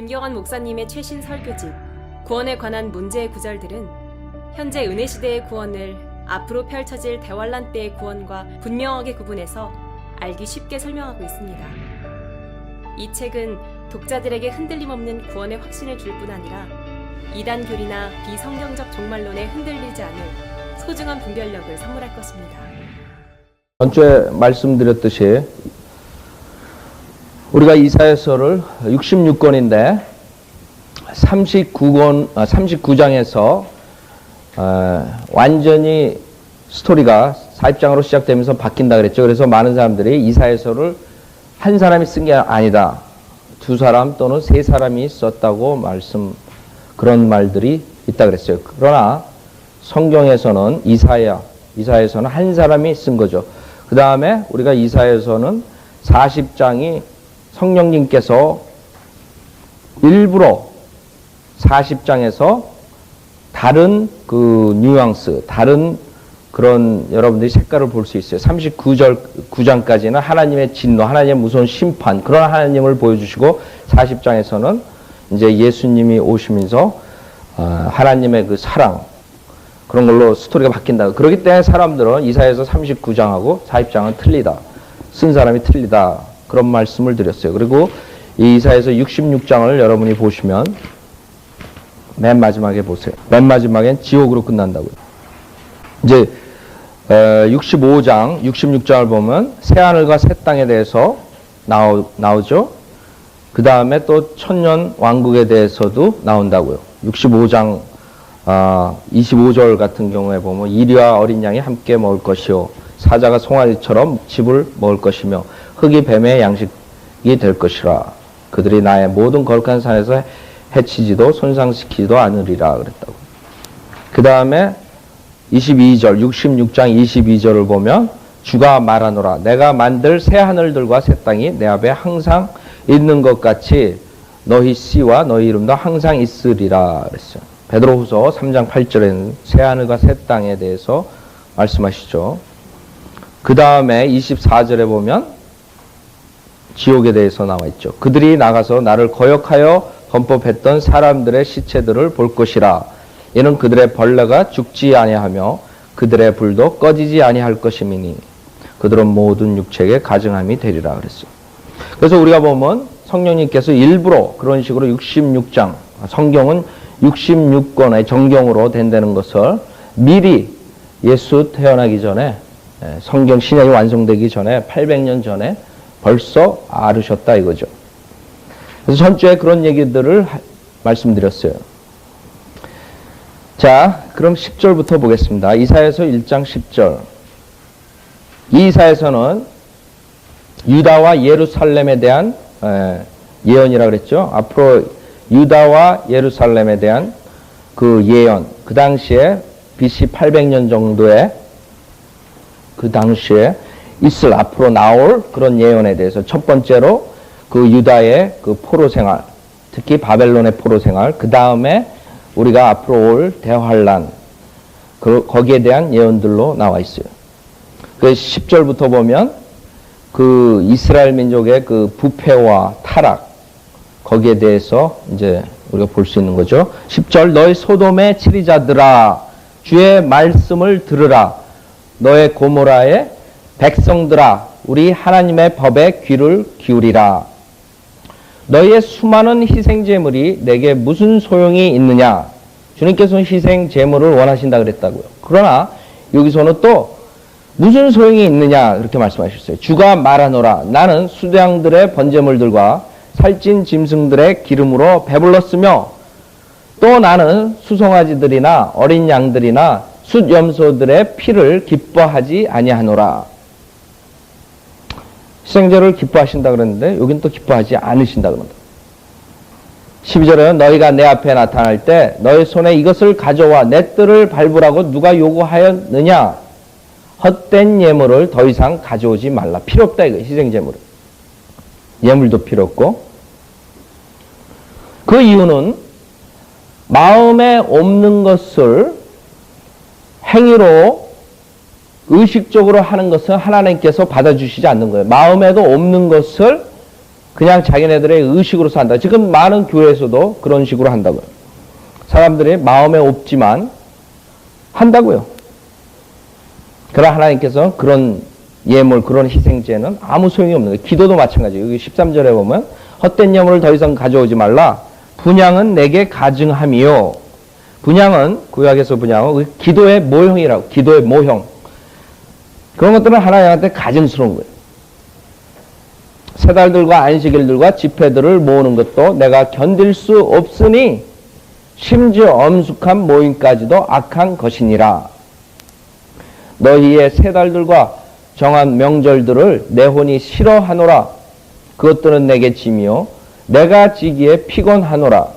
김경환 목사님의 최신 설교집 구원에 관한 문제의 구절들은 현재 은혜시대의 구원을 앞으로 펼쳐질 대환란 때의 구원과 분명하게 구분해서 알기 쉽게 설명하고 있습니다. 이 책은 독자들에게 흔들림 없는 구원의 확신을 줄 뿐 아니라 이단 교리나 비성경적 종말론에 흔들리지 않을 소중한 분별력을 선물할 것입니다. 전주에 말씀드렸듯이 우리가 이사야서를 66권인데 39장에서 완전히 스토리가 40장으로 시작되면서 바뀐다 그랬죠. 그래서 많은 사람들이 이사야서를 한 사람이 쓴 게 아니다. 두 사람 또는 세 사람이 썼다고 그런 말들이 있다 그랬어요. 그러나 성경에서는 이사야서는 한 사람이 쓴 거죠. 그 다음에 우리가 이사야서는 40장이 성령님께서 일부러 40장에서 다른 그 뉘앙스, 다른 그런 여러분들이 색깔을 볼 수 있어요. 39장까지는 하나님의 진노, 하나님의 무서운 심판, 그런 하나님을 보여주시고 40장에서는 이제 예수님이 오시면서 하나님의 그 사랑, 그런 걸로 스토리가 바뀐다. 그렇기 때문에 사람들은 이사야서 39장하고 40장은 틀리다. 쓴 사람이 틀리다. 그런 말씀을 드렸어요. 그리고 이 이사야서 66장을 여러분이 보시면 맨 마지막에 보세요. 맨 마지막엔 지옥으로 끝난다고요. 이제 65장, 66장을 보면 새하늘과 새 땅에 대해서 나오죠. 그 다음에 또 천년 왕국에 대해서도 나온다고요. 65장 25절 같은 경우에 보면 이리와 어린 양이 함께 먹을 것이요 사자가 송아지처럼 즙을 먹을 것이며 흙이 뱀의 양식이 될 것이라. 그들이 나의 모든 거룩한 산에서 해치지도 손상시키지도 않으리라 그랬다고. 그 다음에 22절, 66장 22절을 보면 주가 말하노라. 내가 만들 새 하늘들과 새 땅이 내 앞에 항상 있는 것 같이 너희 씨와 너희 이름도 항상 있으리라 그랬어요. 베드로후서 3장 8절에는 새 하늘과 새 땅에 대해서 말씀하시죠. 그 다음에 24절에 보면 지옥에 대해서 나와 있죠. 그들이 나가서 나를 거역하여 범법했던 사람들의 시체들을 볼 것이라. 이는 그들의 벌레가 죽지 아니하며 그들의 불도 꺼지지 아니할 것이미니 그들은 모든 육체에 가증함이 되리라 그랬어요. 그래서 우리가 보면 성령님께서 일부러 그런 식으로 66장, 성경은 66권의 정경으로 된다는 것을 미리 예수 태어나기 전에, 성경 신약이 완성되기 전에 800년 전에 벌써 알으셨다 이거죠. 그래서 전주에 그런 얘기들을 말씀드렸어요. 자, 그럼 10절부터 보겠습니다. 이사야서 1장 10절. 이 이사야서는 유다와 예루살렘에 대한 예언이라고 그랬죠. 앞으로 유다와 예루살렘에 대한 그 예언, 그 당시에 BC 800년 정도에 그 당시에 앞으로 나올 그런 예언에 대해서 첫 번째로 그 유다의 그 포로 생활, 특히 바벨론의 포로 생활, 그 다음에 우리가 앞으로 올 대환란, 거기에 대한 예언들로 나와 있어요. 그 10절부터 보면 그 이스라엘 민족의 그 부패와 타락, 거기에 대해서 이제 우리가 볼 수 있는 거죠. 10절, 너희 소돔의 치리자들아 주의 말씀을 들으라. 너의 고모라의 백성들아 우리 하나님의 법에 귀를 기울이라. 너희의 수많은 희생제물이 내게 무슨 소용이 있느냐. 주님께서는 희생제물을 원하신다 그랬다고요. 그러나 여기서는 또 무슨 소용이 있느냐 그렇게 말씀하셨어요. 주가 말하노라. 나는 수양들의 번제물들과 살찐 짐승들의 기름으로 배불렀으며 또 나는 수송아지들이나 어린 양들이나 숫염소들의 피를 기뻐하지 아니하노라. 희생제를 기뻐하신다 그랬는데 여긴 또 기뻐하지 않으신다 그런다. 12절에는 너희가 내 앞에 나타날 때 너희 손에 이것을 가져와 내 뜰을 밟으라고 누가 요구하였느냐. 헛된 예물을 더 이상 가져오지 말라. 필요 없다 이거. 희생제물은 예물도 필요 없고. 그 이유는 마음에 없는 것을 행위로 의식적으로 하는 것은 하나님께서 받아주시지 않는 거예요. 마음에도 없는 것을 그냥 자기네들의 의식으로서 한다. 지금 많은 교회에서도 그런 식으로 한다고요. 사람들이 마음에 없지만 한다고요. 그러나 하나님께서 그런 예물, 그런 희생제는 아무 소용이 없는 거예요. 기도도 마찬가지예요. 여기 13절에 보면 헛된 예물을 더 이상 가져오지 말라. 분향은 내게 가증함이요. 분향은, 구약에서 분향은 기도의 모형이라고. 기도의 모형. 그런 것들은 하나님한테 가증스러운 거예요. 세달들과 안식일들과 집회들을 모으는 것도 내가 견딜 수 없으니 심지어 엄숙한 모임까지도 악한 것이니라. 너희의 세달들과 정한 명절들을 내 혼이 싫어하노라. 그것들은 내게 짐이요 내가 지기에 피곤하노라.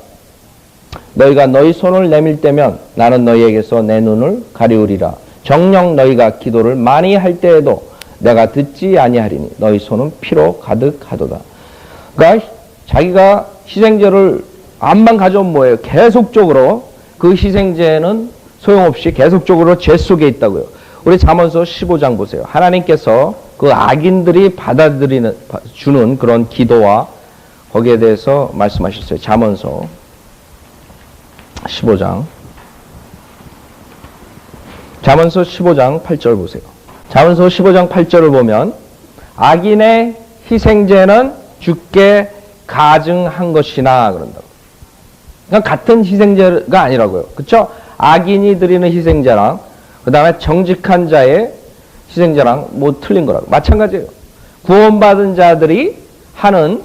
너희가 너희 손을 내밀 때면 나는 너희에게서 내 눈을 가리우리라. 정녕 너희가 기도를 많이 할 때에도 내가 듣지 아니하리니 너희 손은 피로 가득하도다. 그러니까 자기가 희생제를 암만 가져오면 뭐예요? 계속적으로 그 희생제는 소용없이 계속적으로 죄 속에 있다고요. 우리 잠언서 15장 보세요. 하나님께서 그 악인들이 주는 그런 기도와 거기에 대해서 말씀하셨어요. 잠언서 15장. 잠언서 15장 8절 보세요. 잠언서 15장 8절을 보면 악인의 희생제는 주께 가증한 것이나 그런다고. 그러니까 같은 희생제가 아니라고요. 그렇죠? 악인이 드리는 희생제랑 그 다음에 정직한 자의 희생제랑 뭐 틀린 거라고. 마찬가지예요. 구원받은 자들이 하는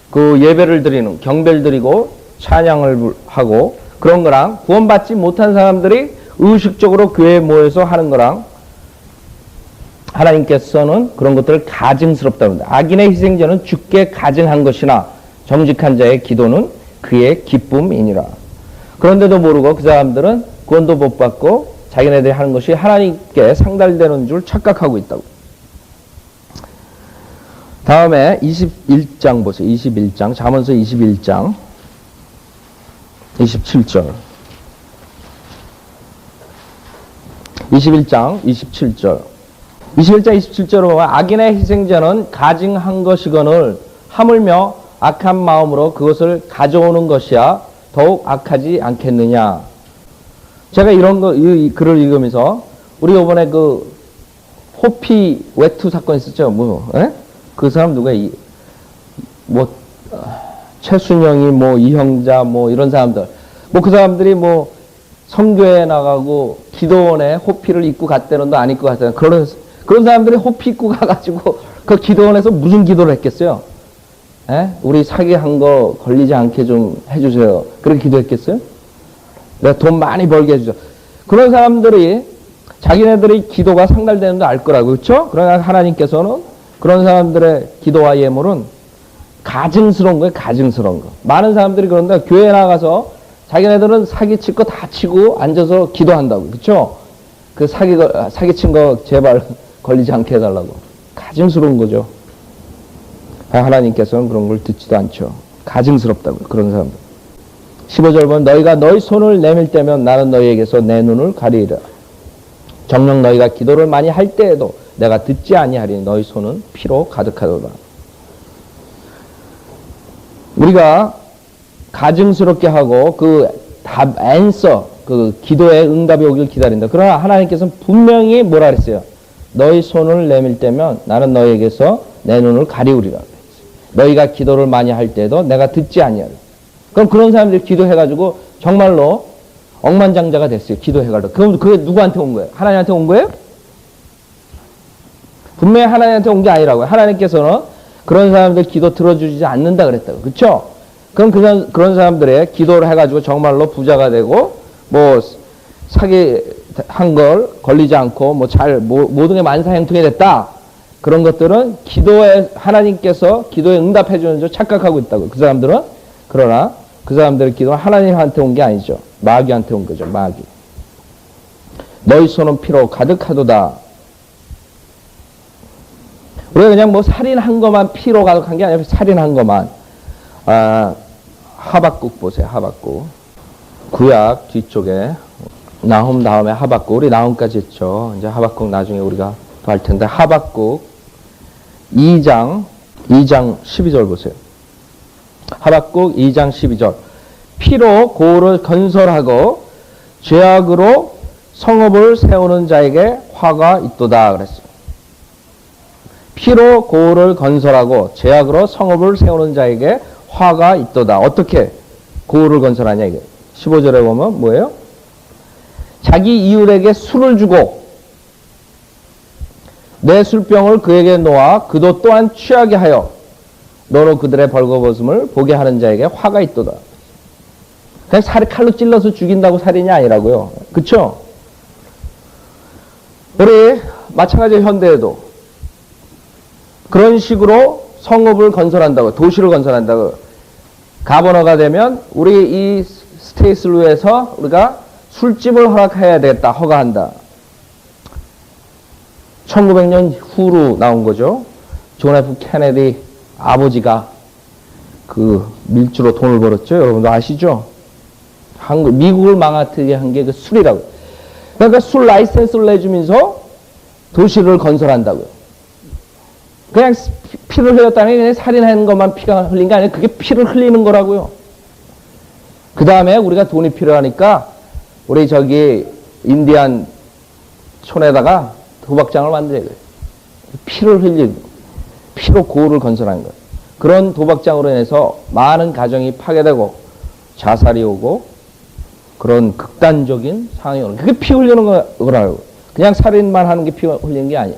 그 예배를 드리는, 경배를 드리고 찬양을 하고 그런 거랑 구원받지 못한 사람들이 의식적으로 교회에 모여서 하는 거랑 하나님께서는 그런 것들을 가증스럽다고 합니다. 악인의 희생제는 주께 가증한 것이나 정직한 자의 기도는 그의 기쁨이니라. 그런데도 모르고 그 사람들은 구원도 못 받고 자기네들이 하는 것이 하나님께 상달되는 줄 착각하고 있다고. 다음에 21장 보세요. 21장. 잠언서 21장 27절. 21장 27절. 21장 27절로 보면 악인의 희생제는 가증한 것이거늘 하물며 악한 마음으로 그것을 가져오는 것이야 더욱 악하지 않겠느냐. 제가 이 글을 읽으면서 우리 이번에 그 호피 외투 사건 있었죠. 그 사람 누가 최순영이 이형자 이런 사람들 그 사람들이 선교에 나가고 기도원에 호피를 입고 갔다는도 안 입고 갔잖아요. 그런 사람들이 호피 입고 가가지고 그 기도원에서 무슨 기도를 했겠어요? 우리 사기한 거 걸리지 않게 좀 해주세요. 그렇게 기도했겠어요? 내가 돈 많이 벌게 해주세요. 그런 사람들이 자기네들이 기도가 상달되는데 알 거라고. 그렇죠? 그러나 하나님께서는 그런 사람들의 기도와 예물은 가증스러운 거예요. 가증스러운 거. 많은 사람들이 그런데 교회에 나가서 자기네들은 사기칠 거 다 치고 앉아서 기도한다고. 그렇죠? 그 사기친 거 제발 걸리지 않게 해달라고. 가증스러운 거죠. 하나님께서는 그런 걸 듣지도 않죠. 가증스럽다고. 그런 사람들. 15절 보면 너희가 너희 손을 내밀 때면 나는 너희에게서 내 눈을 가리리라. 정녕 너희가 기도를 많이 할 때에도 내가 듣지 아니하리니 너희 손은 피로 가득하도다. 우리가 가증스럽게 하고 그 기도의 응답이 오길 기다린다. 그러나 하나님께서는 분명히 뭐라 그랬어요? 너희 손을 내밀 때면 나는 너희에게서 내 눈을 가리우리라. 너희가 기도를 많이 할 때도 내가 듣지 아니하리라. 그럼 그런 사람들이 기도해가지고 정말로 억만장자가 됐어요. 기도해가지고. 그럼 그게 누구한테 온 거예요? 하나님한테 온 거예요? 분명히 하나님한테 온 게 아니라고요. 하나님께서는 그런 사람들 기도 들어주지 않는다 그랬다고. 그렇죠? 그럼 그런 사람들의 기도를 해가지고 정말로 부자가 되고 사기한 걸 걸리지 않고 모든 게 만사형통이 됐다. 그런 것들은 하나님께서 기도에 응답해 주는 줄 착각하고 있다고. 그 사람들은. 그러나 그 사람들의 기도는 하나님한테 온 게 아니죠. 마귀한테 온 거죠. 마귀. 너희 손은 피로 가득하도다. 우리가 그냥 살인한 것만 피로 가득한 게 아니라 살인한 것만. 하박국 보세요. 하박국. 구약 뒤쪽에 나훔 다음에 하박국. 우리 나훔까지 했죠. 이제 하박국 나중에 우리가 더 할 텐데 하박국 2장 2장 12절 보세요. 하박국 2장 12절. 피로 고을을 건설하고 죄악으로 성읍을 세우는 자에게 화가 있도다 그랬어요. 피로 고을을 건설하고 죄악으로 성읍을 세우는 자에게 화가 있도다. 어떻게 고을을 건설하냐 이게. 15절에 보면 뭐예요? 자기 이웃에게 술을 주고 내 술병을 그에게 놓아 그도 또한 취하게 하여 너로 그들의 벌거벗음을 보게 하는 자에게 화가 있도다. 그냥 칼로 찔러서 죽인다고 살인이 아니라고요. 그쵸? 우리 마찬가지로 현대에도 그런 식으로 성읍을 건설한다고, 도시를 건설한다고, 가버너가 되면 우리 이 스테이슬루에서 우리가 술집을 허락해야 되겠다, 허가한다. 1900년 후로 나온 거죠. 존 F 케네디 아버지가 그 밀주로 돈을 벌었죠. 여러분도 아시죠? 미국을 망가뜨리게 한 게 그 술이라고. 그러니까 술 라이센스를 내주면서 도시를 건설한다고요. 그냥 피를 흘렸다는 게 그냥 살인하는 것만 피가 흘린 게 아니라 그게 피를 흘리는 거라고요. 그 다음에 우리가 돈이 필요하니까 우리 저기 인디안 촌에다가 도박장을 만들어야 돼요. 피를 흘리고 피로 고을을 건설하는 거예요. 그런 도박장으로 인해서 많은 가정이 파괴되고 자살이 오고 그런 극단적인 상황이 오는 그게 피 흘리는 거라고. 그냥 살인만 하는 게 피 흘리는 게 아니에요.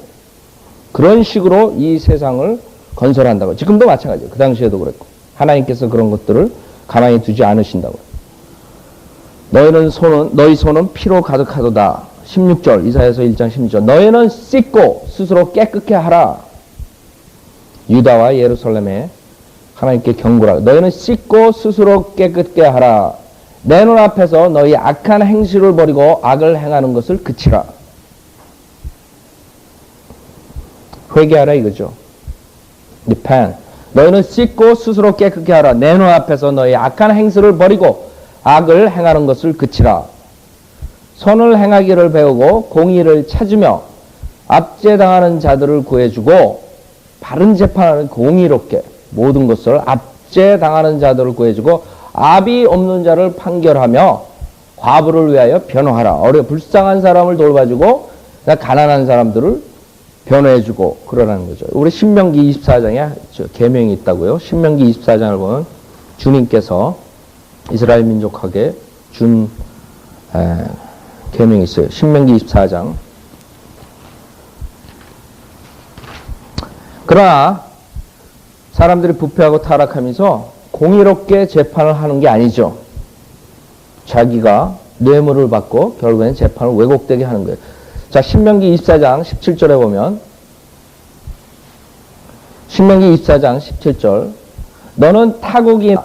그런 식으로 이 세상을 건설한다고. 지금도 마찬가지예요. 그 당시에도 그랬고. 하나님께서 그런 것들을 가만히 두지 않으신다고. 너희 손은 피로 가득하도다. 16절 이사야서 1장 16절 너희는 씻고 스스로 깨끗게 하라. 유다와 예루살렘에 하나님께 경고하라. 너희는 씻고 스스로 깨끗게 하라. 내 눈 앞에서 너희 악한 행실을 버리고 악을 행하는 것을 그치라. 회개하라 이거죠. Repent. 너희는 씻고 스스로 깨끗게 하라. 내 눈 앞에서 너희 악한 행실을 버리고 악을 행하는 것을 그치라. 선을 행하기를 배우고 공의를 찾으며 압제당하는 자들을 구해주고 바른 재판을 공의롭게 모든 것을 압제당하는 자들을 구해주고 압이 없는 자를 판결하며 과부를 위하여 변호하라. 불쌍한 사람을 돌봐주고 가난한 사람들을 변호해주고 그러라는 거죠. 우리 신명기 24장에 계명이 있다고요. 신명기 24장을 보면 주님께서 이스라엘 민족에게 준 계명이 있어요. 신명기 24장. 그러나 사람들이 부패하고 타락하면서 공의롭게 재판을 하는 게 아니죠. 자기가 뇌물을 받고 결국에는 재판을 왜곡되게 하는 거예요. 자, 신명기 24장 17절에 보면 신명기 24장 17절 너는 타국이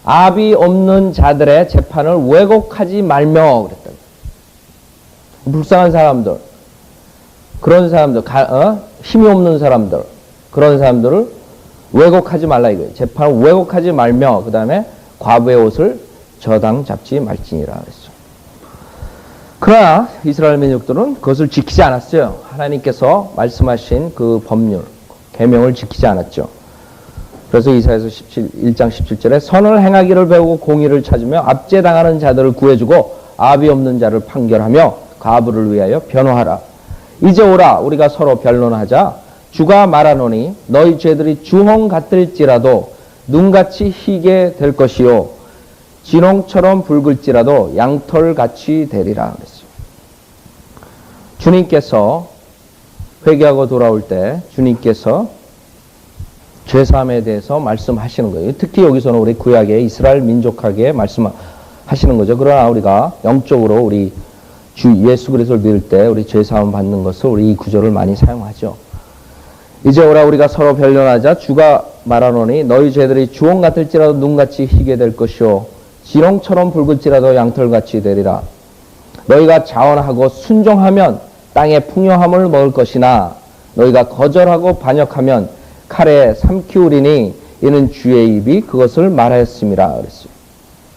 압이 없는 자들의 재판을 왜곡하지 말며 그랬다. 불쌍한 사람들, 그런 사람들, 힘이 없는 사람들, 그런 사람들을 왜곡하지 말라 이거예요. 재판을 왜곡하지 말며 그 다음에 과부의 옷을 저당 잡지 말지니라 그랬죠. 그러나 이스라엘 민족들은 그것을 지키지 않았어요. 하나님께서 말씀하신 그 법률, 계명을 지키지 않았죠. 그래서 이사야서 1장 17절에 선을 행하기를 배우고 공의를 찾으며 압제당하는 자들을 구해주고 압이 없는 자를 판결하며 과부를 위하여 변호하라. 이제 오라 우리가 서로 변론하자. 주가 말하노니 너희 죄들이 주홍 같을지라도 눈같이 희게 될 것이요 진홍처럼 붉을지라도 양털같이 되리라 그랬어요. 주님께서 회개하고 돌아올 때 주님께서 죄사함에 대해서 말씀하시는 거예요. 특히 여기서는 우리 구약의 이스라엘 민족에게 말씀하시는 거죠. 그러나 우리가 영적으로 우리 주 예수 그리스도를 믿을 때 우리 죄사함 받는 것을 우리 이 구절을 많이 사용하죠. 이제 오라 우리가 서로 변론하자. 주가 말하노니 너희 죄들이 주홍 같을지라도 눈같이 희게 될 것이요 진홍처럼 붉을지라도 양털같이 되리라. 너희가 자원하고 순종하면 땅의 풍요함을 먹을 것이나 너희가 거절하고 반역하면 칼에 삼키우리니 이는 주의 입이 그것을 말하였음이라 그랬어요.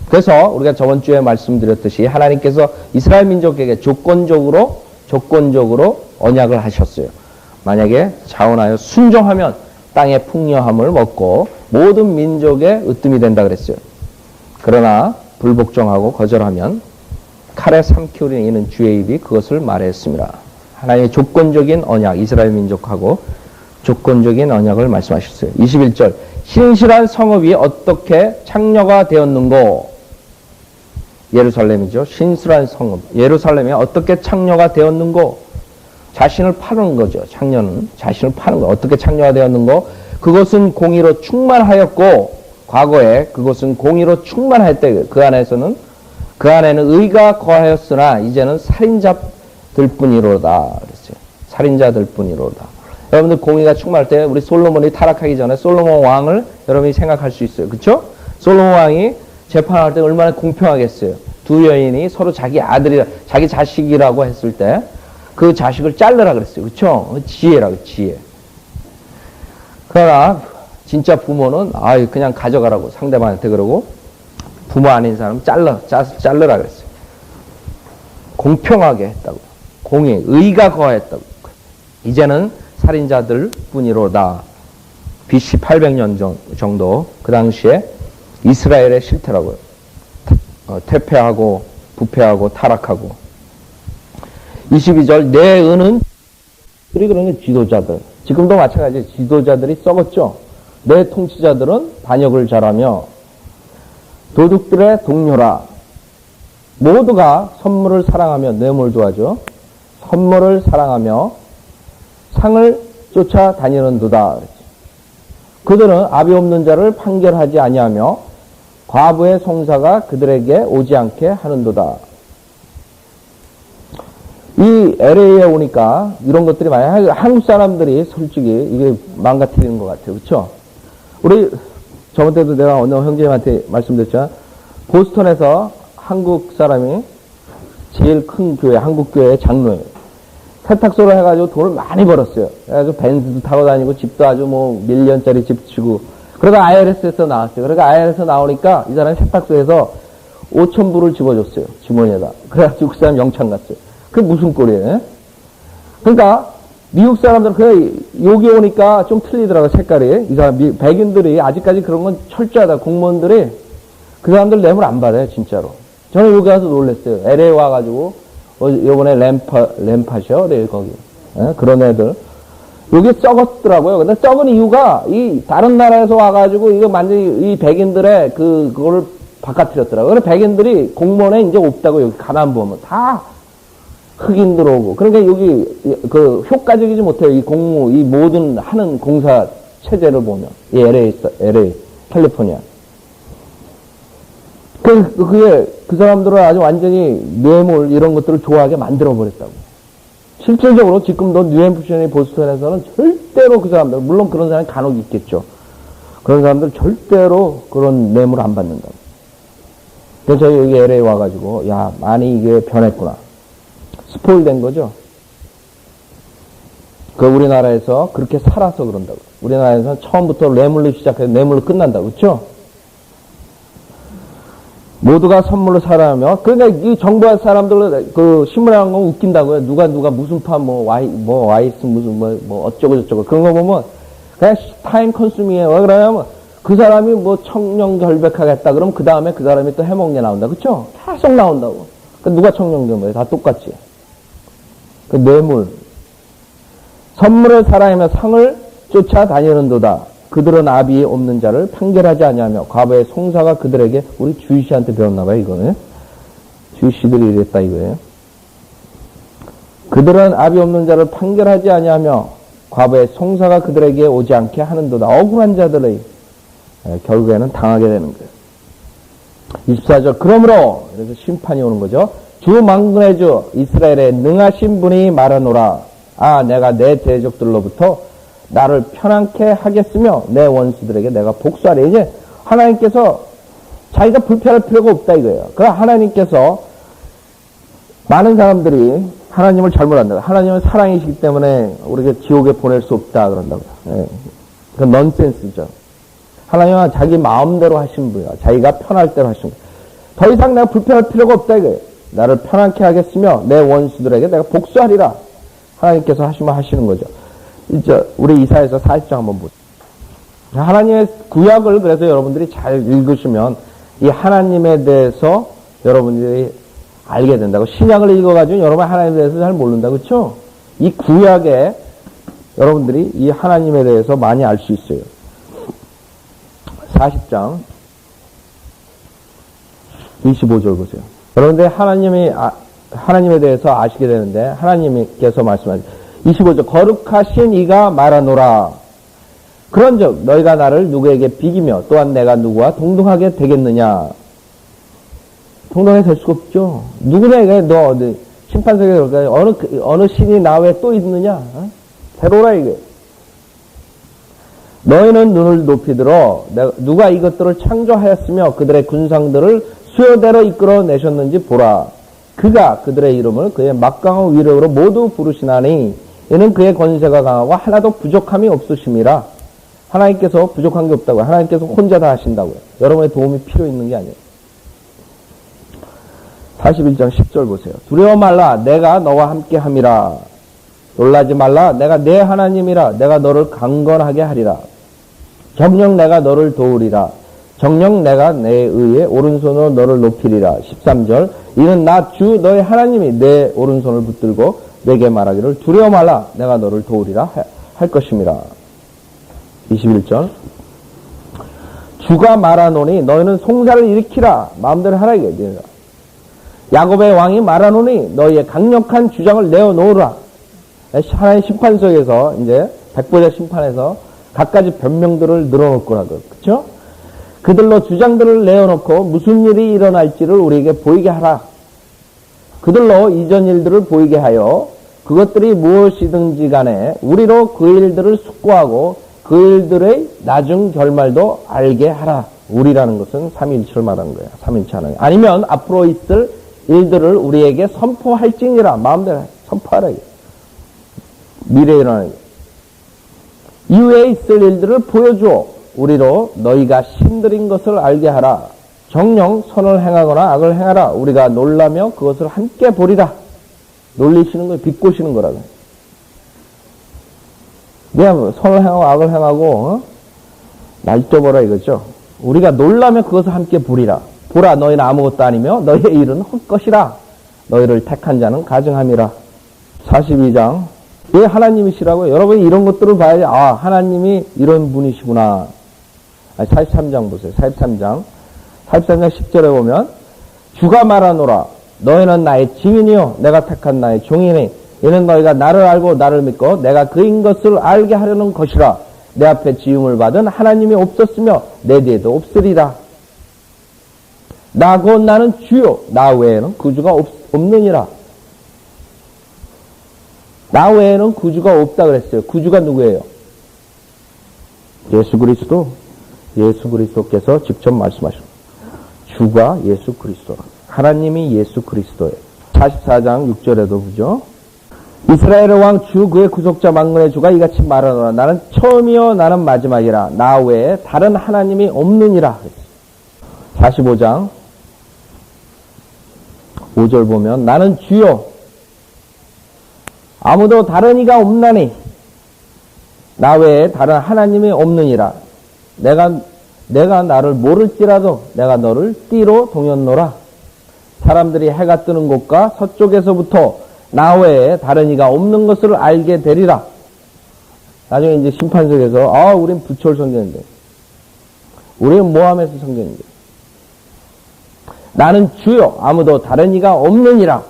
그래서 우리가 저번 주에 말씀드렸듯이 하나님께서 이스라엘 민족에게 조건적으로 언약을 하셨어요. 만약에 자원하여 순종하면 땅의 풍요함을 먹고 모든 민족의 으뜸이 된다 그랬어요. 그러나 불복종하고 거절하면 칼에 삼키우려 이는 주의 입이 그것을 말했습니다. 하나님의 조건적인 언약, 이스라엘 민족하고 조건적인 언약을 말씀하셨어요. 21절, 신실한 성읍이 어떻게 창녀가 되었는고? 예루살렘이죠. 신실한 성읍, 예루살렘이 어떻게 창녀가 되었는고? 자신을 파는 거죠. 창녀는 자신을 파는 거. 어떻게 창녀가 되었는고? 그것은 공의로 충만하였고, 과거에 그것은 공의로 충만했대. 그 안에는 의가 거하였으나 이제는 살인자들 뿐이로다 그랬어요. 살인자들 뿐이로다. 여러분들 공의가 충만할 때 우리 솔로몬이 타락하기 전에 솔로몬 왕을 여러분이 생각할 수 있어요. 그렇죠? 솔로몬 왕이 재판할 때 얼마나 공평하겠어요. 두 여인이 서로 자기 아들이라, 자기 자식이라고 했을 때 그 자식을 자르라 그랬어요. 그렇죠? 지혜라고, 지혜. 그러나 진짜 부모는 그냥 가져가라고 상대방한테 그러고, 부모 아닌 사람은 자르라 그랬어요. 공평하게 했다고. 공의, 의가 거했다고. 이제는 살인자들 뿐이로다. BC 800년 정도, 그 당시에 이스라엘의 실태라고요. 퇴폐하고, 부패하고, 타락하고. 22절, 내 은은, 그런 게 지도자들. 지금도 마찬가지예요. 지도자들이 썩었죠. 내 통치자들은 반역을 잘하며, 도둑들의 동료라. 모두가 선물을 사랑하며, 뇌물도 하죠. 선물을 사랑하며 상을 쫓아다니는도다. 그들은 압이 없는 자를 판결하지 아니하며 과부의 송사가 그들에게 오지 않게 하는도다. 이 LA에 오니까 이런 것들이 많이, 한국 사람들이 솔직히 이게 망가뜨리는 것 같아요. 그렇죠? 우리 저번 때도 내가 어느 형제님한테 말씀드렸잖아. 보스턴에서 한국 사람이 제일 큰 교회, 한국교회의 장로예요. 세탁소를 해가지고 돈을 많이 벌었어요. 그래가지고 벤츠도 타고 다니고 집도 아주 뭐 밀리언짜리 집 치고. 그러다 IRS에서 나왔어요. 그러니까 IRS에서 나오니까 이 사람이 세탁소에서 5,000불을 집어줬어요. 주머니에다. 그래가지고 그 사람 영창 갔어요. 그게 무슨 꼴이에요? 그러니까 미국 사람들은 그 여기 오니까 좀 틀리더라고요. 색깔이. 이 사람 백인들이 아직까지 그런 건 철저하다. 공무원들이 그 사람들 뇌물 안 받아요. 진짜로. 저는 여기 와서 놀랐어요. LA 와가지고 요번에 램파셔, 네, 거기. 예? 그런 애들. 여기 썩었더라고요. 근데 썩은 이유가, 이, 다른 나라에서 와가지고, 이거 완전히 이 백인들의 그거를 바깥으렸더라고요. 그래서 백인들이 공무원에 이제 없다고, 여기 가만 보면. 다 흑인 들어오고. 그러니까 여기, 효과적이지 못해요. 이 이 모든 하는 공사 체제를 보면. 이 LA, 캘리포니아. 그 사람들은 아주 완전히 뇌물 이런 것들을 좋아하게 만들어버렸다고. 실질적으로 지금도 뉴햄프셔의 보스턴에서는 절대로 그 사람들, 물론 그런 사람이 간혹 있겠죠. 그런 사람들 절대로 그런 뇌물 안 받는다고. 그래서 저희 여기 LA 와가지고, 많이 이게 변했구나. 스포일 된 거죠. 우리나라에서 그렇게 살아서 그런다고. 우리나라에서는 처음부터 뇌물로 시작해서 뇌물로 끝난다고. 그렇죠? 모두가 선물로 살아가며, 그러니까 이 정부의 사람들, 신문에 나온 거 웃긴다고요. 누가 무슨 와이스, 어쩌고저쩌고. 그런 거 보면, 그냥 타임 컨수밍이에요. 왜 그러냐면, 그 사람이 청렴결백하겠다. 그럼 그 다음에 그 사람이 또 해먹냐 나온다. 그쵸? 계속 나온다고. 누가 청렴결백해? 다 똑같지. 뇌물. 선물을 사랑하며 상을 쫓아다니는도다. 그들은 압이 없는 자를 판결하지 아니하며 과부의 송사가 그들에게, 우리 주희씨한테 배웠나봐요, 이거는. 주희씨들이 이랬다, 이거예요. 그들은 압이 없는 자를 판결하지 아니하며 과부의 송사가 그들에게 오지 않게 하는도다. 억울한 자들의 결국에는 당하게 되는 거예요. 24절, 그러므로, 그래서 심판이 오는 거죠. 주 만군의 주 이스라엘의 능하신 분이 말하노라. 내가 내 대적들로부터 나를 편안케 하겠으며 내 원수들에게 내가 복수하리. 이제 하나님께서 자기가 불편할 필요가 없다 이거예요. 그러나 하나님께서 많은 사람들이 하나님을 잘못한다. 하나님은 사랑이시기 때문에 우리가 지옥에 보낼 수 없다 그런다고요. 예. 그 넌센스죠. 하나님은 자기 마음대로 하신 분이야. 자기가 편할 대로 하신 분이야. 더 이상 내가 불편할 필요가 없다 이거예요. 나를 편안케 하겠으며 내 원수들에게 내가 복수하리라. 하나님께서 하시면 하시는 거죠. 이제 우리 이사야서 40장 한번 보세요. 하나님의 구약을 그래서 여러분들이 잘 읽으시면 이 하나님에 대해서 여러분들이 알게 된다고. 신약을 읽어가지고 여러분 하나님에 대해서 잘 모른다. 그렇죠? 이 구약에 여러분들이 이 하나님에 대해서 많이 알 수 있어요. 40장 25절 보세요. 여러분들 하나님에 대해서 아시게 되는데 하나님께서 말씀하시죠. 25절 거룩하신 이가 말하노라. 그런즉 너희가 나를 누구에게 비기며 또한 내가 누구와 동등하게 되겠느냐. 동등하게 될 수가 없죠. 누구냐 너 어디 심판석에 어느 신이 나 외에 또 있느냐. 새로라 이게. 너희는 눈을 높이 들어 누가 이것들을 창조하였으며 그들의 군상들을 수요대로 이끌어 내셨는지 보라. 그가 그들의 이름을 그의 막강한 위력으로 모두 부르시나니 이는 그의 권세가 강하고 하나도 부족함이 없으심이라. 하나님께서 부족한 게 없다고요. 하나님께서 혼자 다 하신다고요. 여러분의 도움이 필요 있는 게 아니에요. 41장 10절 보세요. 두려워 말라. 내가 너와 함께 함이라. 놀라지 말라. 내가 내 하나님이라. 내가 너를 강건하게 하리라. 정녕 내가 너를 도우리라. 정녕 내가 내 의에 오른손으로 너를 높이리라. 13절 이는 나 주 너의 하나님이 내 오른손을 붙들고 내게 말하기를 두려워 말라. 내가 너를 도우리라 할 것임이라. 21절 주가 말하노니 너희는 송사를 일으키라. 마음대로 하라 이게. 야곱의 왕이 말하노니 너희의 강력한 주장을 내어놓으라. 하나님 심판석에서 이제 백보자 심판에서 갖가지 변명들을 늘어놓을 거라고. 그렇죠? 그들로 주장들을 내어놓고 무슨 일이 일어날지를 우리에게 보이게 하라. 그들로 이전 일들을 보이게 하여 그것들이 무엇이든지 간에 우리로 그 일들을 숙고하고 그 일들의 나중 결말도 알게 하라. 우리라는 것은 삼위일체를 말하는 거예요. 삼위일체 하나님. 아니면 앞으로 있을 일들을 우리에게 선포할지니라. 마음대로 선포하라. 미래에 일어나는 이후에 있을 일들을 보여주어 우리로 너희가 신들인 것을 알게 하라. 정녕 선을 행하거나 악을 행하라. 우리가 놀라며 그것을 함께 보리라. 놀리시는 거 비꼬시는 거라고. 내가 선을 행하고 악을 행하고 날뛰어보라 이거죠. 우리가 놀라며 그것을 함께 보리라. 보라 너희는 아무것도 아니며 너희의 일은 헛것이라. 너희를 택한 자는 가증함이라. 42장 왜 하나님이시라고? 여러분이 이런 것들을 봐야지 하나님이 이런 분이시구나. 43장 보세요. 43장 10절에 보면 주가 말하노라. 너희는 나의 증인이요 내가 택한 나의 종이니 이는 너희가 나를 알고 나를 믿고 내가 그인 것을 알게 하려는 것이라. 내 앞에 지음을 받은 하나님이 없었으며 내 뒤에도 없으리라. 나 곧 나는 주요 나 외에는 구주가 없느니라. 나 외에는 구주가 없다 그랬어요. 구주가 누구예요? 예수 그리스도. 예수 그리스도께서 직접 말씀하셨습니다. 주가 예수 그리스도. 하나님이 예수 그리스도예요. 44장 6절에도 보죠. 이스라엘의 왕 주 그의 구속자 만군의 주가 이같이 말하노라. 나는 처음이요 나는 마지막이라. 나 외에 다른 하나님이 없느니라. 45장 5절 보면 나는 주요 아무도 다른 이가 없나니 나 외에 다른 하나님이 없느니라. 내가 나를 모를지라도 내가 너를 띠로 동였노라. 사람들이 해가 뜨는 곳과 서쪽에서부터 나 외에 다른 이가 없는 것을 알게 되리라. 나중에 이제 심판석에서 우린 부처를 섬기는데 우리는 모함에서 섬기는데 나는 주요 아무도 다른 이가 없느니라.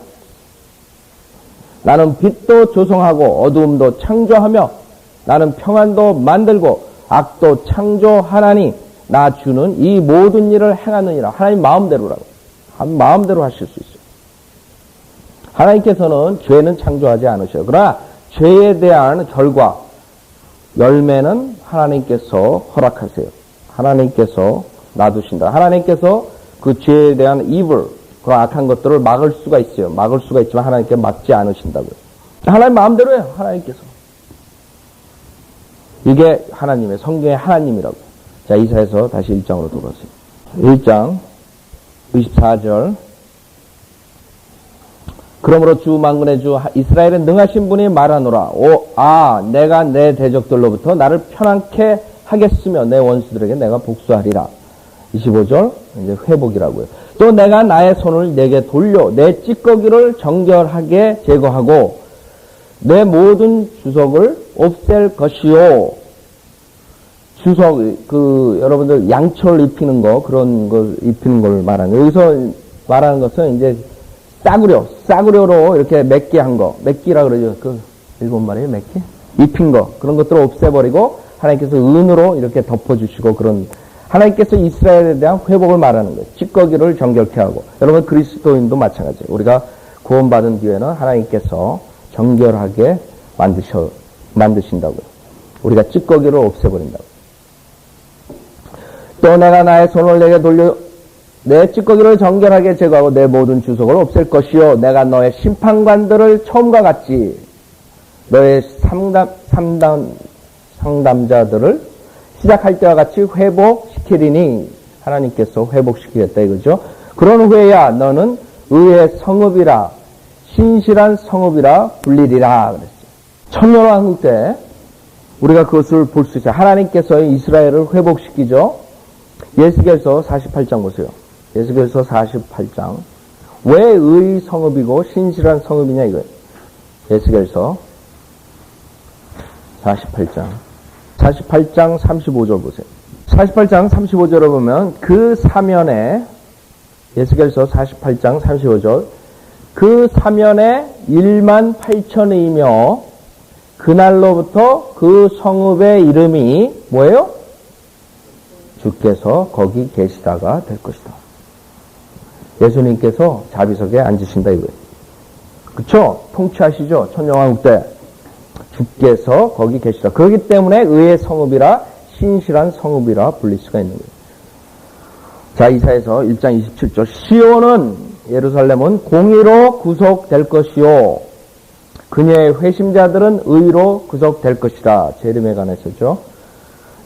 나는 빛도 조성하고 어두움도 창조하며 나는 평안도 만들고 악도 창조하나니 나 주는 이 모든 일을 행하느니라. 하나님 마음대로라고. 마음대로 하실 수 있어요. 하나님께서는 죄는 창조하지 않으셔요. 그러나 죄에 대한 결과, 열매는 하나님께서 허락하세요. 하나님께서 놔두신다. 하나님께서 그 죄에 대한 evil, 그 악한 것들을 막을 수가 있어요. 막을 수가 있지만 하나님께 막지 않으신다고요. 하나님 마음대로예요. 하나님께서. 이게 하나님의 성경의 하나님이라고. 자, 이사야서 다시 1장으로 돌아오세요. 1장 24절. 그러므로 주 만군의 주 이스라엘의 능하신 분이 말하노라. 내가 내 대적들로부터 나를 편안케 하겠으며 내 원수들에게 내가 복수하리라. 25절 이제 회복이라고요. 또 내가 나의 손을 내게 돌려 내 찌꺼기를 정결하게 제거하고 내 모든 주석을 없앨 것이요. 주석, 여러분들 양철 입히는 거, 그런 걸 입히는 걸 말하는 거예요. 여기서 말하는 것은 이제 싸구려로 이렇게 맺기 한 거. 맺기라 그러죠. 일본 말이에요, 맺기? 입힌 거. 그런 것들을 없애버리고 하나님께서 은으로 이렇게 덮어주시고 그런, 하나님께서 이스라엘에 대한 회복을 말하는 거예요. 찌꺼기를 정결케 하고. 여러분, 그리스도인도 마찬가지예요. 우리가 구원받은 뒤에는 하나님께서 정결하게 만드신다고요. 우리가 찌꺼기를 없애버린다고. 또 내가 나의 손을 내게 돌려 내 찌꺼기를 정결하게 제거하고 내 모든 주석을 없앨 것이요. 내가 너의 심판관들을 처음과 같이 너의 상담자들을 시작할 때와 같이 회복시키리니 하나님께서 회복시키겠다 이거죠. 그런 후에야 너는 의의 성읍이라 신실한 성읍이라 불리리라 그랬어요. 천년왕국 때 우리가 그것을 볼 수 있어요. 하나님께서 이스라엘을 회복시키죠. 예스겔서 48장 보세요. 예스겔서 48장. 왜 의의 성읍이고 신실한 성읍이냐 이거예요. 예스겔서 48장. 48장 35절 보세요. 48장 35절을 보면 그 사면에 예스겔서 48장 35절 그 사면에 1만 8천이며 그날로부터 그 성읍의 이름이 뭐예요? 주께서 거기 계시다가 될 것이다. 예수님께서 자비석에 앉으신다 이거예요. 그쵸? 통치하시죠? 천년왕국 때. 주께서 거기 계시다. 그렇기 때문에 의의 성읍이라 신실한 성읍이라 불릴 수가 있는 거예요. 자, 이사야서 1장 27절. 시온은 예루살렘은 공의로 구속될 것이요. 그녀의 회심자들은 의로 구속될 것이라. 재림에 관해서죠.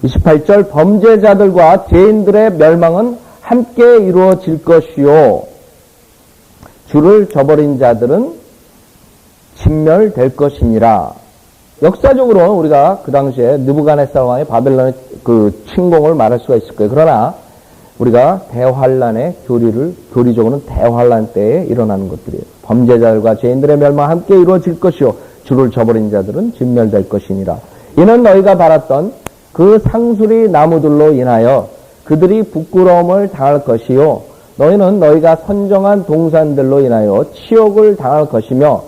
28절. 범죄자들과 죄인들의 멸망은 함께 이루어질 것이요. 주를 저버린 자들은 진멸될 것이니라. 역사적으로 우리가 그 당시에 느부갓네살 왕의 바벨론의 그 침공을 말할 수가 있을 거예요. 그러나 우리가 대환란의 교리적으로는 대환란 때에 일어나는 것들이에요. 범죄자들과 죄인들의 멸망 함께 이루어질 것이요. 주를 저버린 자들은 진멸될 것이니라. 이는 너희가 바랐던 그 상수리 나무들로 인하여 그들이 부끄러움을 당할 것이요. 너희는 너희가 선정한 동산들로 인하여 치욕을 당할 것이며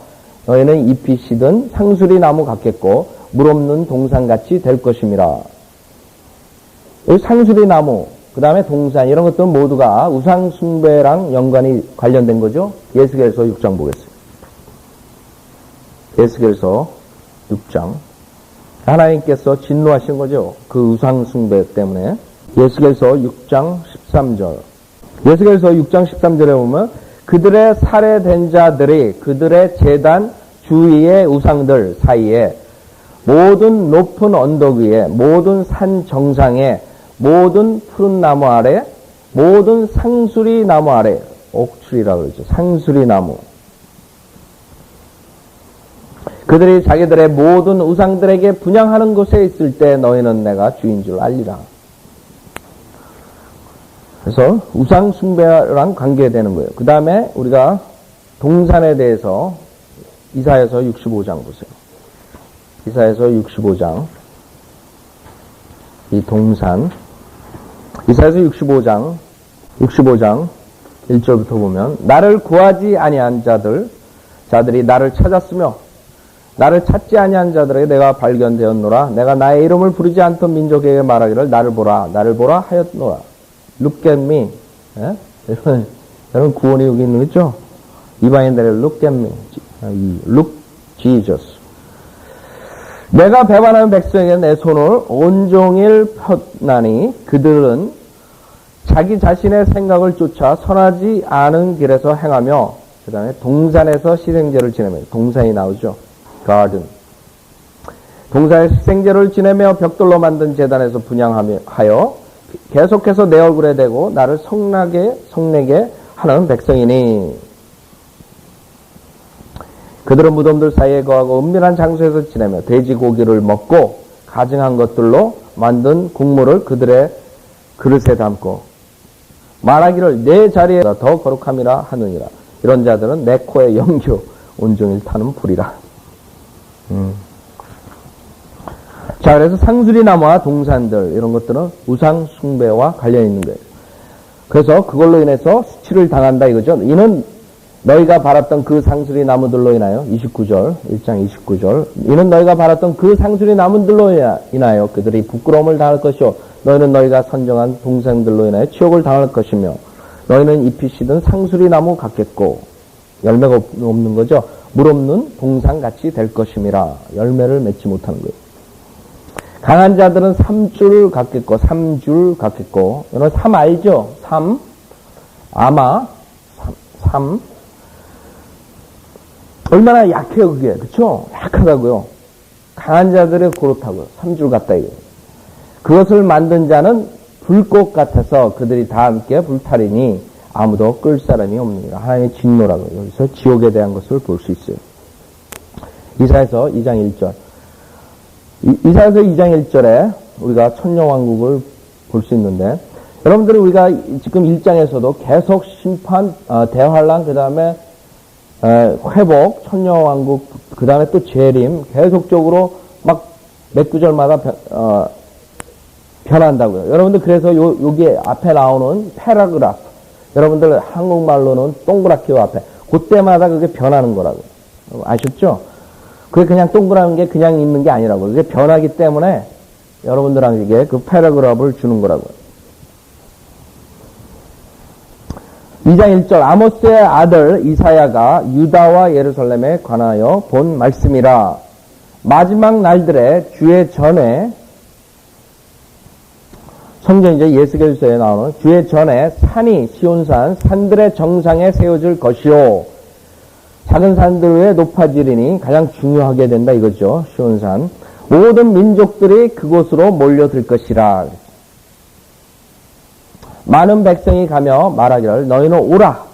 너희는 잎이 시든 상수리 나무 같겠고 물 없는 동산같이 될 것임이라. 이 상수리 나무, 그 다음에 동산 이런 것들은 모두가 우상 숭배랑 연관이 관련된 거죠. 예스겔서 6장 보겠습니다. 예스겔서 6장. 하나님께서 진노하신 거죠. 그 우상 숭배 때문에. 예스겔서 6장 13절. 예스겔서 6장 13절에 보면 그들의 살해된 자들이 그들의 제단 주위의 우상들 사이에 모든 높은 언덕 위에 모든 산 정상에 모든 푸른 나무 아래 모든 상수리 나무 아래 옥추리라고 그러죠. 상수리 나무. 그들이 자기들의 모든 우상들에게 분향하는 곳에 있을 때 너희는 내가 주인 줄 알리라. 그래서 우상 숭배랑 관계되는 거예요. 그 다음에 우리가 동산에 대해서 이사야서 65장 보세요. 이사야서 65장. 이 동산. 이사야서 65장 1절부터 보면 나를 구하지 아니한 자들이 나를 찾았으며 나를 찾지 아니한 자들에게 내가 발견되었노라. 내가 나의 이름을 부르지 않던 민족에게 말하기를 나를 보라 하였노라. Look at me. 예? 여러분 구원이 여기 있는 거 있죠? 이방인들의 look at me. Look Jesus. 내가 배반하는 백성에게 내 손을 온종일 폈나니 그들은 자기 자신의 생각을 쫓아 선하지 않은 길에서 행하며 그 다음에 동산에서 시생제를 지내며 동산이 나오죠. garden. 동산에서 시생제를 지내며 벽돌로 만든 제단에서 분향하여 계속해서 내 얼굴에 대고 나를 성내게 하는 백성이니 그들은 무덤들 사이에 거하고 은밀한 장소에서 지내며 돼지고기를 먹고 가증한 것들로 만든 국물을 그들의 그릇에 담고 말하기를 내 자리에 더 거룩함이라 하느니라. 이런 자들은 내 코에 염교 온종일 타는 불이라. 자, 그래서 상수리나무와 동산들 이런 것들은 우상 숭배와 관련 있는 거예요. 그래서 그걸로 인해서 수치를 당한다 이거죠. 이는 너희가 바랐던 그 상수리 나무들로 인하여 29절 1장 29절 이는 너희가 바랐던 그 상수리 나무들로 인하여 그들이 부끄러움을 당할 것이요 너희는 너희가 선정한 동생들로 인하여 치욕을 당할 것이며 너희는 잎이 시든 상수리 나무 같겠고 열매가 없는 거죠. 물 없는 동산같이 될 것임이라. 열매를 맺지 못하는 거예요. 강한 자들은 3줄 같겠고 3줄 같겠고 여러분 3 알죠? 3 아마 3 얼마나 약해요 그게. 그쵸? 약하다고요. 강한 자들의 그렇다고요. 3줄 같다 이거예요. 그것을 만든 자는 불꽃 같아서 그들이 다 함께 불타리니 아무도 끌 사람이 없느니라. 하나님의 진노라고요. 여기서 지옥에 대한 것을 볼 수 있어요. 이사야서 2장 1절 이사야서 2장 1절에 우리가 천년왕국을 볼 수 있는데 여러분들이 우리가 지금 1장에서도 계속 심판, 대환란, 그 다음에 회복, 천년왕국, 그 다음에 또 재림 계속적으로 막 몇 구절마다 변한다고요. 여러분들 그래서 여기 앞에 나오는 패러그라프 여러분들 한국말로는 동그랗게 앞에 그때마다 그게 변하는 거라고요. 아셨죠? 그게 그냥 동그란 게 그냥 있는 게 아니라고요. 그게 변하기 때문에 여러분들에게 그 패러그라프를 주는 거라고요. 2장 1절 아모스의 아들 이사야가 유다와 예루살렘에 관하여 본 말씀이라. 마지막 날들에 주의 전에 성경 이제 예스겔서에 나오는 주의 전에 산이 시온산 산들의 정상에 세워질 것이요 작은 산들 위에 높아지리니 가장 중요하게 된다 이거죠. 시온산 모든 민족들이 그곳으로 몰려들 것이라. 많은 백성이 가며 말하기를 너희는 오라.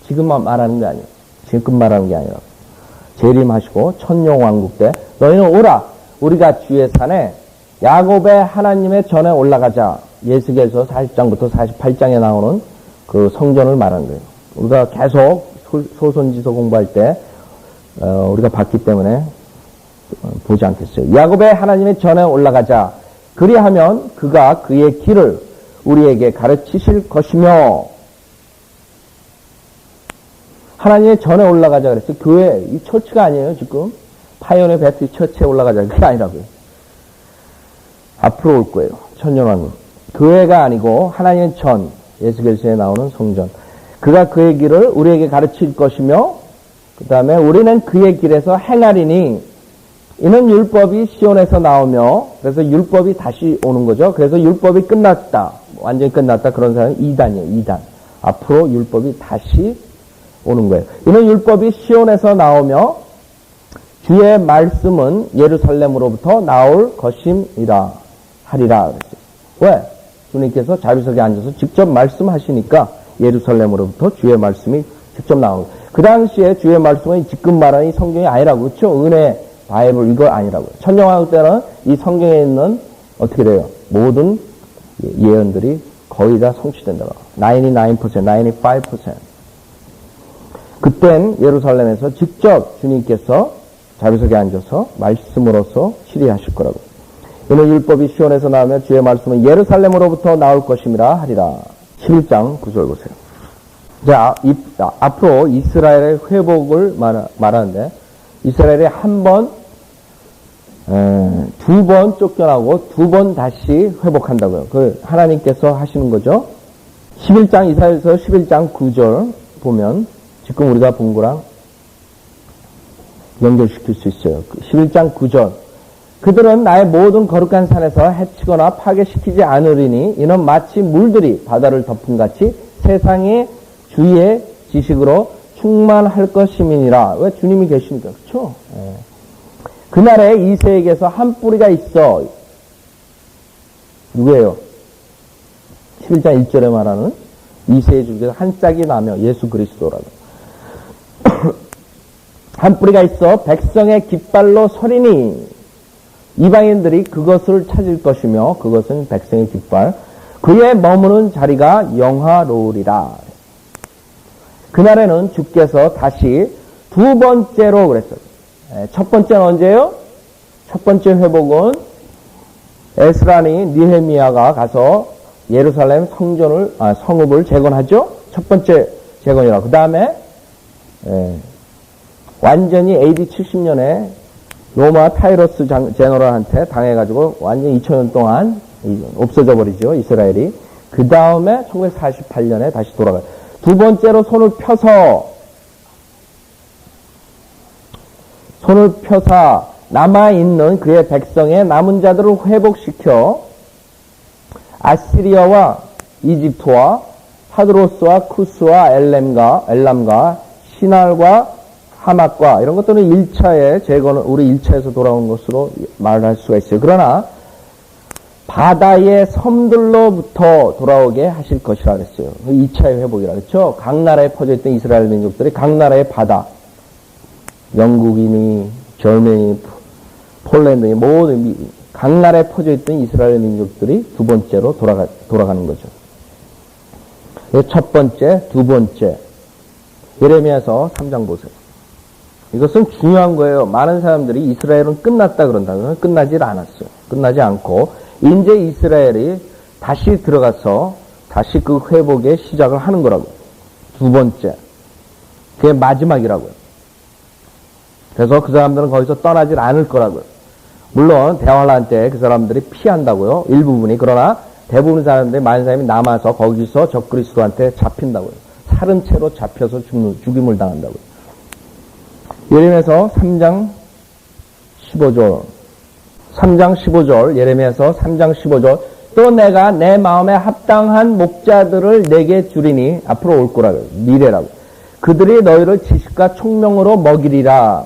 지금만 말하는 게 아니에요. 지금 말하는 게 아니라 재림하시고 천년왕국 때 너희는 오라. 우리가 주의 산에 야곱의 하나님의 전에 올라가자. 예스겔서 40장부터 48장에 나오는 그 성전을 말하는 거예요. 우리가 계속 소선지서 공부할 때 우리가 봤기 때문에 보지 않겠어요. 야곱의 하나님의 전에 올라가자. 그리하면 그가 그의 길을 우리에게 가르치실 것이며. 하나님의 전에 올라가자 그랬어요. 교회, 이 처치가 아니에요 지금. 파이오니어 배틀 처치에 올라가자 그게 아니라고요. 앞으로 올 거예요. 천년왕국. 교회가 아니고 하나님의 전, 예수겔서에 나오는 성전. 그가 그의 길을 우리에게 가르칠 것이며 그 다음에 우리는 그의 길에서 행하리니 이는 율법이 시온에서 나오며 그래서 율법이 다시 오는 거죠. 그래서 율법이 끝났다. 완전히 끝났다. 그런 사람은 이단이에요. 이단. 앞으로 율법이 다시 오는 거예요. 이는 율법이 시온에서 나오며 주의 말씀은 예루살렘으로부터 나올 것임이라 하리라 그랬어요. 왜? 주님께서 자비석에 앉아서 직접 말씀하시니까 예루살렘으로부터 주의 말씀이 직접 나오는 거예요. 그 당시에 주의 말씀은 지금 말하는 이 성경이 아니라고. 그렇죠? 은혜, 바이블 이거 아니라고요. 천년왕국 때는 이 성경에 있는 어떻게 돼요? 모든 예언들이 거의 다 성취된다고. 99%, 95%. 그땐 예루살렘에서 직접 주님께서 자비석에 앉아서 말씀으로서 치리하실 거라고. 이는 율법이 시온에서 나오며 주의 말씀은 예루살렘으로부터 나올 것임이라 하리라. 11장 9절 보세요. 자, 앞으로 이스라엘의 회복을 말하는데 이스라엘이 한 번, 두 번 쫓겨나고 두 번 다시 회복한다고요. 그 하나님께서 하시는 거죠. 11장 이사야서 11장 9절 보면 지금 우리가 본 거랑 연결시킬 수 있어요. 11장 9절 그들은 나의 모든 거룩한 산에서 해치거나 파괴시키지 않으리니 이는 마치 물들이 바다를 덮은 같이 세상의 주의 지식으로 충만할 것임이니라. 왜? 주님이 계시니까. 그렇죠? 예. 그날에 이새에게서 한 뿌리가 있어. 누구예요? 11장 1절에 말하는 이새의 줄기에서 한 짝이 나며 예수 그리스도라고. 한 뿌리가 있어 백성의 깃발로 서리니 이방인들이 그것을 찾을 것이며 그것은 백성의 깃발. 그의 머무는 자리가 영화로우리라. 그날에는 주께서 다시 두 번째로 그랬어요. 첫 번째는 언제요? 첫 번째 회복은 에스라니 느헤미야가 가서 예루살렘 성읍을 재건하죠. 첫 번째 재건이라. 그 다음에 완전히 AD 70년에 로마 타이러스 제너럴한테 당해가지고 완전히 2000년 동안 없어져 버리죠, 이스라엘이. 그 다음에 1948년에 다시 돌아가요. 두 번째로 손을 펴서 남아있는 그의 백성의 남은 자들을 회복시켜 아시리아와 이집트와 파드로스와 쿠스와 엘람과 시날과 하맛과 이런 것들은 1차의 재건은 우리 1차에서 돌아온 것으로 말할 수가 있어요. 그러나 바다의 섬들로부터 돌아오게 하실 것이라 그랬어요. 2차의 회복이라 그랬죠. 각 나라에 퍼져있던 이스라엘 민족들이 각 나라의 바다, 영국이니 절메니 폴란드니 모든 각 나라에 퍼져있던 이스라엘 민족들이 두 번째로 돌아가는 거죠. 첫 번째, 두 번째. 예레미야서 3장 보세요. 이것은 중요한 거예요. 많은 사람들이 이스라엘은 끝났다 그런다면 끝나지 않았어요. 끝나지 않고 이제 이스라엘이 다시 들어가서 다시 그 회복의 시작을 하는 거라고요. 두 번째. 그게 마지막이라고요. 그래서 그 사람들은 거기서 떠나질 않을 거라고요. 물론 대환란 때 그 사람들이 피한다고요. 일부분이. 그러나 대부분 사람들이 많은 사람이 남아서 거기서 적그리스도한테 잡힌다고요. 살은 채로 잡혀서 죽임을 당한다고요. 예레미야서 3장 15절. 3장 15절. 예레미야서 3장 15절. 또 내가 내 마음에 합당한 목자들을 내게 주리니 앞으로 올 거라고요. 미래라고. 그들이 너희를 지식과 총명으로 먹이리라.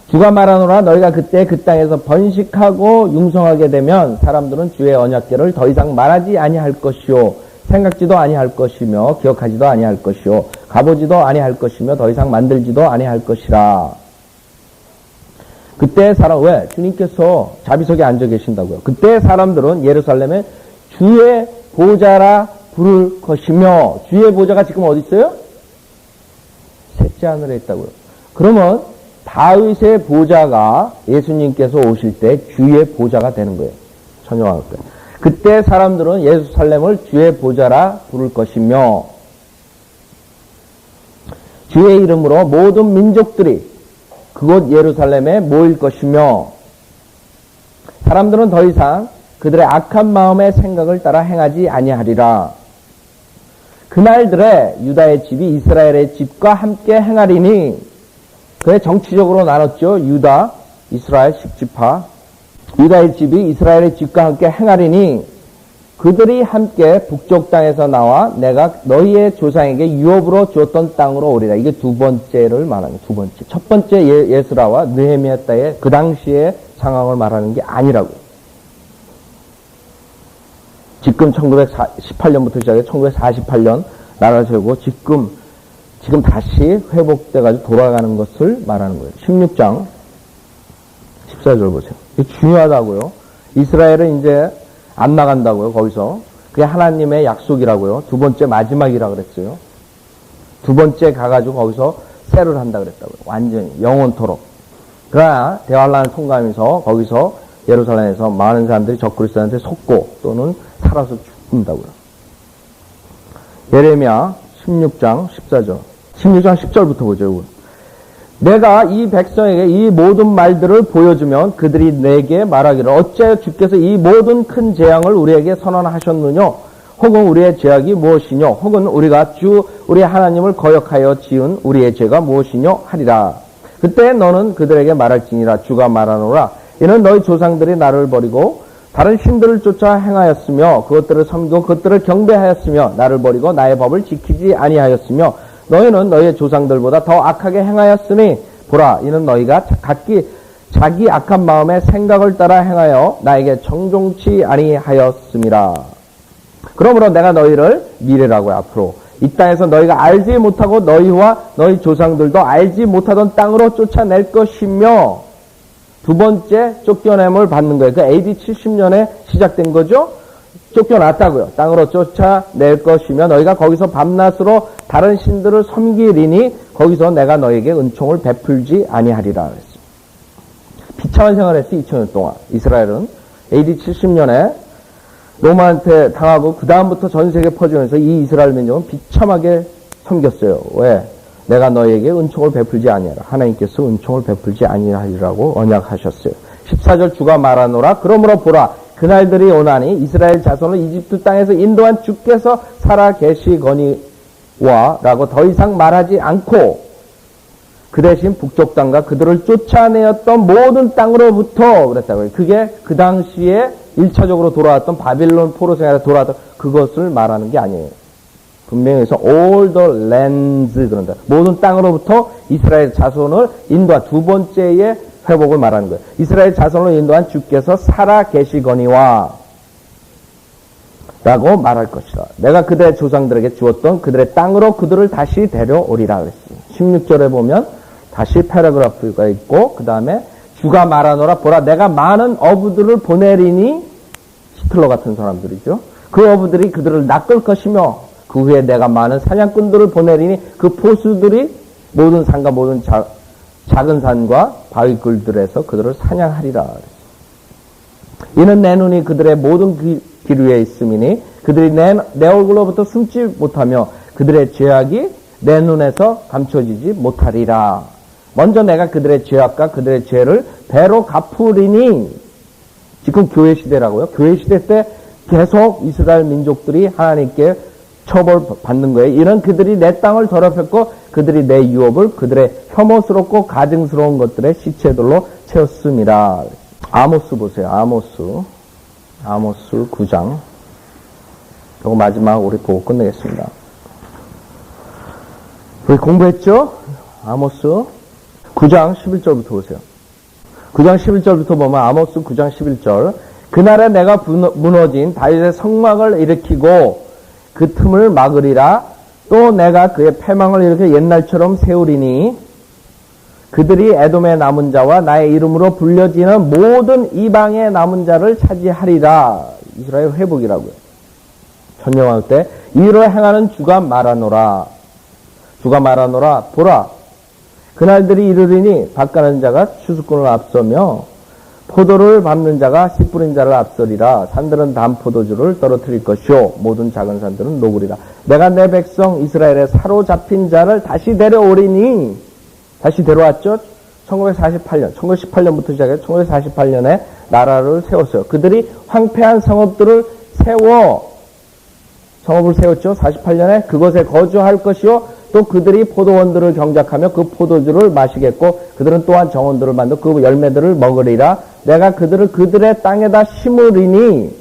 주가 말하노라 너희가 그때 그 땅에서 번식하고 융성하게 되면 사람들은 주의 언약궤를 더 이상 말하지 아니할 것이요 생각지도 아니할 것이며 기억하지도 아니할 것이요 가보지도 아니할 것이며 더 이상 만들지도 아니할 것이라. 그때 사람 왜? 주님께서 자비석에 앉아 계신다고요. 그때 사람들은 예루살렘에 주의 보좌라 부를 것이며 주의 보좌가 지금 어디 있어요? 셋째 하늘에 있다고요. 그러면 다윗의 보좌가 예수님께서 오실 때 주의 보좌가 되는 거예요. 천년왕국 때. 그때 사람들은 예루살렘을 주의 보좌라 부를 것이며 주의 이름으로 모든 민족들이 그곳 예루살렘에 모일 것이며 사람들은 더 이상 그들의 악한 마음의 생각을 따라 행하지 아니하리라. 그날들에 유다의 집이 이스라엘의 집과 함께 행하리니 그게 정치적으로 나눴죠. 유다, 이스라엘 10지파. 유다의 집이 이스라엘의 집과 함께 행하리니 그들이 함께 북쪽 땅에서 나와 내가 너희의 조상에게 유업으로 주었던 땅으로 오리라. 이게 두 번째를 말하는 두 번째. 첫 번째 예스라와 느헤미야 때의 그 당시의 상황을 말하는 게 아니라고. 지금 1918년부터 시작해 1948년 나라를 세우고 지금 다시 회복돼가지고 돌아가는 것을 말하는 거예요. 16장 14절 보세요. 이게 중요하다고요. 이스라엘은 이제 안 나간다고요. 거기서. 그게 하나님의 약속이라고요. 두 번째 마지막이라 그랬어요. 두 번째 가가지고 거기서 세를 한다 그랬다고요. 완전히 영원토록. 그러나 대환란을 통과하면서 거기서 예루살렘에서 많은 사람들이 적그리스도한테 속고 또는 살아서 죽는다고요. 예레미야 16장 14절. 16장 10절부터 보죠. 내가 이 백성에게 이 모든 말들을 보여주면 그들이 내게 말하기를 어찌하여 주께서 이 모든 큰 재앙을 우리에게 선언하셨느냐? 혹은 우리의 죄악이 무엇이뇨? 혹은 우리가 우리 하나님을 거역하여 지은 우리의 죄가 무엇이뇨? 하리라. 그때 너는 그들에게 말할지니라. 주가 말하노라. 이는 너희 조상들이 나를 버리고 다른 신들을 쫓아 행하였으며 그것들을 섬기고 그것들을 경배하였으며 나를 버리고 나의 법을 지키지 아니하였으며 너희는 너희의 조상들보다 더 악하게 행하였으니 보라 이는 너희가 각기 자기 악한 마음의 생각을 따라 행하여 나에게 청종치 아니하였음이라. 그러므로 내가 너희를 미래라고요. 앞으로 이 땅에서 너희가 알지 못하고 너희와 너희 조상들도 알지 못하던 땅으로 쫓아낼 것이며 두 번째 쫓겨냄을 받는 거예요. 그 AD 70년에 시작된 거죠. 쫓겨났다고요. 땅으로 쫓아낼 것이며 너희가 거기서 밤낮으로 다른 신들을 섬기리니 거기서 내가 너에게 은총을 베풀지 아니하리라 그랬습니다. 비참한 생활을 했어요. 2000년 동안. 이스라엘은 AD 70년에 로마한테 당하고 그 다음부터 전 세계에 퍼지면서 이 이스라엘 민족은 비참하게 섬겼어요. 왜? 내가 너에게 은총을 베풀지 아니하라. 하나님께서 은총을 베풀지 아니하리라고 언약하셨어요. 14절 주가 말하노라. 그러므로 보라. 그날들이 오나니 이스라엘 자손을 이집트 땅에서 인도한 주께서 살아 계시거니와 라고 더 이상 말하지 않고 그 대신 북쪽 땅과 그들을 쫓아내었던 모든 땅으로부터 그랬다고요. 그게 그 당시에 1차적으로 돌아왔던 바빌론 포로 생활에 돌아왔던 그것을 말하는 게 아니에요. 분명히 해서 all the lands 그런다. 모든 땅으로부터 이스라엘 자손을 인도한 두 번째의 회복을 말하는 거예요. 이스라엘 자손을 인도한 주께서 살아 계시거니와 라고 말할 것이다. 내가 그들의 조상들에게 주었던 그들의 땅으로 그들을 다시 데려오리라 그랬습니다. 16절에 보면 다시 패러그래프가 있고 그 다음에 주가 말하노라. 보라 내가 많은 어부들을 보내리니 히틀러 같은 사람들이죠. 그 어부들이 그들을 낚을 것이며 그 후에 내가 많은 사냥꾼들을 보내리니 그 포수들이 모든 산과 모든 작은 산과 바위굴들에서 그들을 사냥하리라. 이는 내 눈이 그들의 모든 길 위에 있음이니 그들이 내 얼굴로부터 숨지 못하며 그들의 죄악이 내 눈에서 감춰지지 못하리라. 먼저 내가 그들의 죄악과 그들의 죄를 배로 갚으리니 지금 교회 시대라고요. 교회 시대 때 계속 이스라엘 민족들이 하나님께 처벌받는 거예요. 이런 그들이 내 땅을 더럽혔고 그들이 내 유업을 그들의 혐오스럽고 가증스러운 것들의 시체들로 채웠습니다. 아모스 보세요. 아모스 9장. 이거 마지막 우리 보고 끝내겠습니다. 우리 공부했죠? 아모스 9장 11절부터 보세요. 9장 11절부터 보면 아모스 9장 11절. 그날에 내가 무너진 다윗의 성막을 일으키고 그 틈을 막으리라. 또 내가 그의 패망을 이렇게 옛날처럼 세우리니 그들이 에돔의 남은 자와 나의 이름으로 불려지는 모든 이방의 남은 자를 차지하리라. 이스라엘 회복이라고요. 천년왕 때 이를 행하는 주가 말하노라. 주가 말하노라. 보라. 그날들이 이르리니 밭가는 자가 추수꾼을 앞서며 포도를 밟는 자가 씨 뿌린 자를 앞서리라. 산들은 단 포도주를 떨어뜨릴 것이요 모든 작은 산들은 녹으리라. 내가 내 백성 이스라엘의 사로잡힌 자를 다시 데려오리니 다시 데려왔죠. 1918년부터 시작해서 1948년에 나라를 세웠어요. 그들이 황폐한 성읍들을 성읍을 세웠죠. 48년에 그것에 거주할 것이요 또 그들이 포도원들을 경작하며 그 포도주를 마시겠고 그들은 또한 정원들을 만들고 그 열매들을 먹으리라. 내가 그들을 그들의 땅에다 심으리니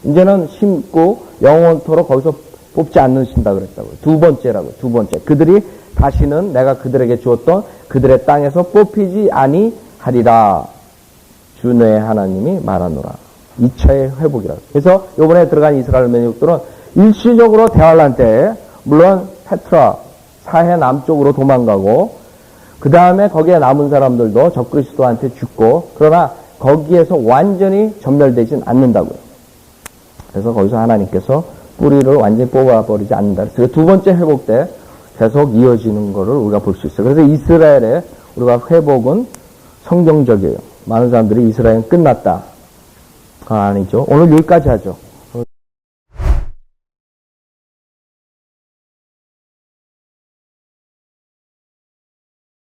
이제는 심고 영원토록 거기서 뽑지 않는신다 그랬다고요. 두 번째. 그들이 다시는 내가 그들에게 주었던 그들의 땅에서 뽑히지 아니하리라. 주 내 하나님이 말하노라. 2차의 회복이라고. 그래서 이번에 들어간 이스라엘 민족들은 일시적으로 대환란 때 물론 페트라 사해 남쪽으로 도망가고 그 다음에 거기에 남은 사람들도 적그리스도한테 죽고 그러나 거기에서 완전히 전멸되진 않는다고요. 그래서 거기서 하나님께서 뿌리를 완전히 뽑아버리지 않는다. 그래서 두 번째 회복 때 계속 이어지는 것을 우리가 볼 수 있어요. 그래서 이스라엘의 우리가 회복은 성경적이에요. 많은 사람들이 이스라엘은 끝났다. 아니죠. 오늘 여기까지 하죠.